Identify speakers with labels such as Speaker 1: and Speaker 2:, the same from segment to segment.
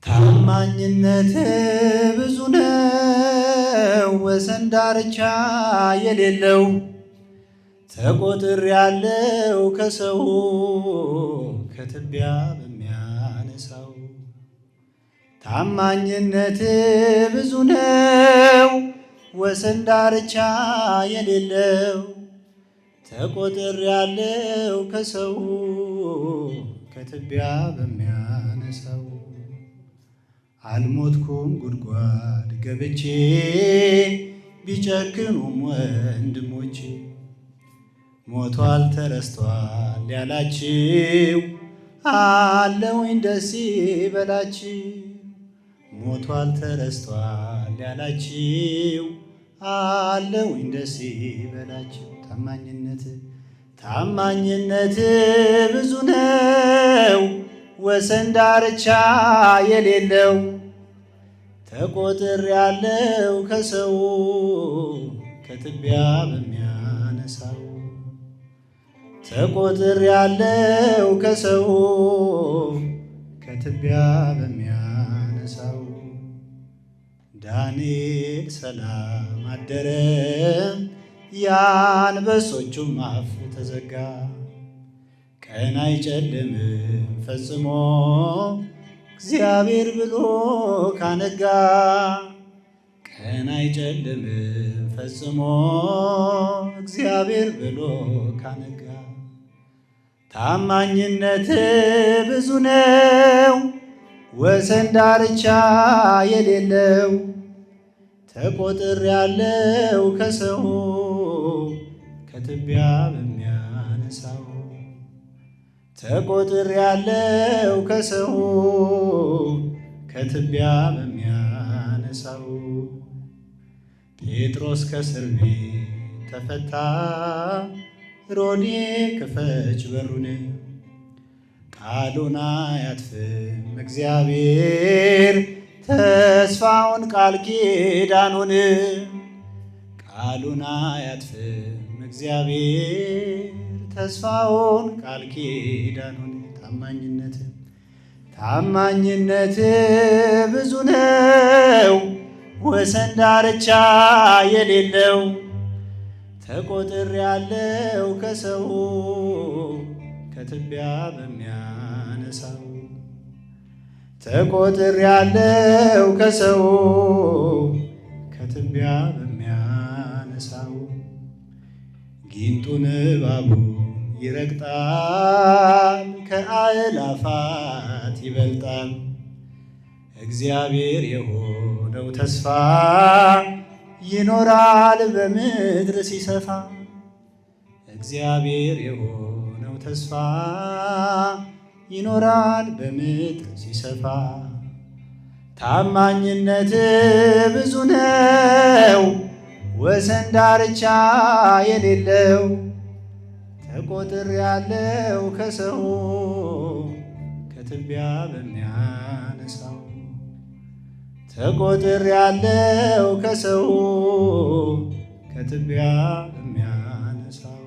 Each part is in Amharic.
Speaker 1: ታማኝነት ብዙ ነው ወሰን ዳርቻ የሌለው ተቆጥር ያለው ከሰው ከትቢያ በሚያነሳው ታማኝነት ብዙ ነው ወሰን ዳርቻ የሌለው ተቆጥር ያለው ከሰው ከትቢያ በሚያነሳው አልሞትኩም ጉድጓድ ገብቼ ቢጨክኑም ወንድሞቼ ሞቷል ተረስቷል ያላችሁ አለውኝ ደስ ይበላችሁ። ሞቷል ተረስቷል ያላችሁ አለውኝ ደስ ይበላችሁ። ታማኝነት ብዙ ነው ወሰን ዳርቻ የሌለው ተቆጥር ያለው ከሰው ከትቢያ በሚያነሳው ተቆጥር ያለው ከሰው ከትቢያ በሚያነሳው ዳንኤል ሰላም አደረ የአንበሶቹም አፍ ተዘጋ። ቀን አይጨልምም ፈጽሞ እግዚአብሔር ብሎ ካነጋ። ቀን አይጨልምም ፈጽሞ እግዚአብሔር ብሎ ካነጋ። ታማኝነት ብዙ ነው ወሰን ዳርቻ የሌለው ተቆጥር ያለው ከሰው ከትቢያ በሚያነሳው ተቆጥር ያለው ከሰው ከትቢያ በሚያነሳው ጴጥሮስ ከእስር ቤት ተፈታ ሮዴ ክፈች በሩን ቃሉን አያጥፍም እግዚአብሔር ተስፋውን ቃል ኪዳኑን ቃሉን አያጥፍም እግዚአብሔር ተስፋውን ቃል ኪዳኑን። ታማኝነት ብዙ ነው ወሰን ዳርቻ የሌለው ተቆጥር ያለው ከሰው ከትቢያ በሚያነሳው ተቆጥር ያለው ከሰው ከትቢያ በሚያነሳው ጊንጡን እባቡ ይረግጣል ከአእላፋት ይበልጣል። እግዚአብሔር የሆነው ተስፋ ይኖራል በምድር ሲሰፋ። እግዚአብሔር የሆነው ተስፋ ይኖራል በምድር ሲሰፋ። ታማኝነት ብዙ ነው ወሰን ዳርቻ የሌለው ተቆጥር ያለው ከሰው ከትቢያ በሚያነሳው ተቆጥር ያለው ከሰው ከትቢያ በሚያነሳው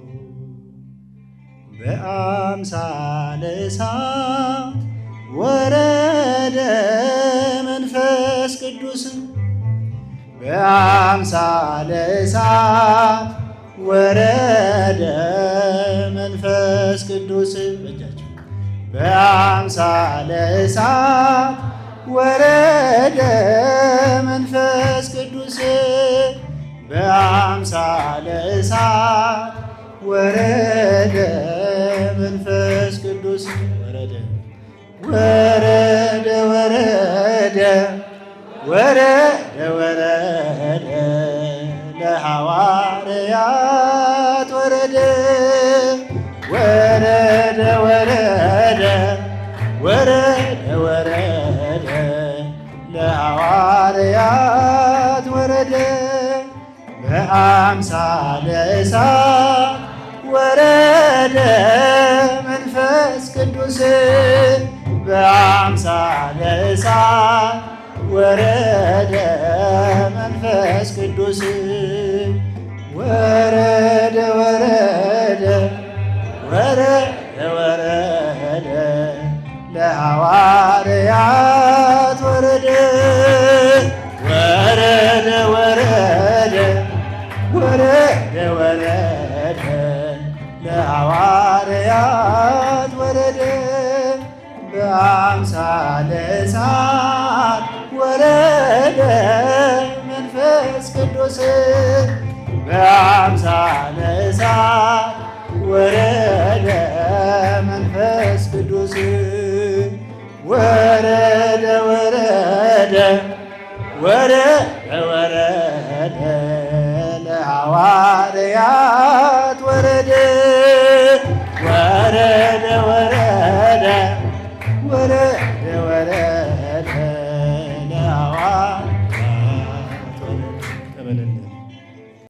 Speaker 1: በአምሳለ እሳት ወረደ መንፈስ ቅዱስ በአምሳለ እሳት ወረደ መንፈስ ቅዱስ በእጃቸው በአምሳለ እሳት ወረደ መንፈስ ቅዱስ በአምሳለ እሳት ወረደ መንፈስ ቅዱስ ወረደ ወረደ ወረደ ወረደ ወረደ ለሐዋርያት ወረደ ወረደ ወረደ ወረደ ወረደ ለሐዋርያት ወረደ በአምሳለ እሳት ወረደ መንፈስ ቅዱስ በአምሳለ እሳት ወረደ ቅዱስ ወረደ ወረደ ወረደ ወረደ ለሐዋርያት ወረደ ወረደ ወረደ ወረደ ወረደ ለሐዋርያት ወረደ በአምሳለ እሳት ወረደ መንፈስ ቅዱስ በአምሳለ እሳት ወረደ መንፈስ ቅዱስ ወረደ ወረደ ወረደ ወረደ ለሐዋርያት ወረደ ወረደ ወረደ ወረደ ወረደ ለሐዋርያት ወረደ ተበለለ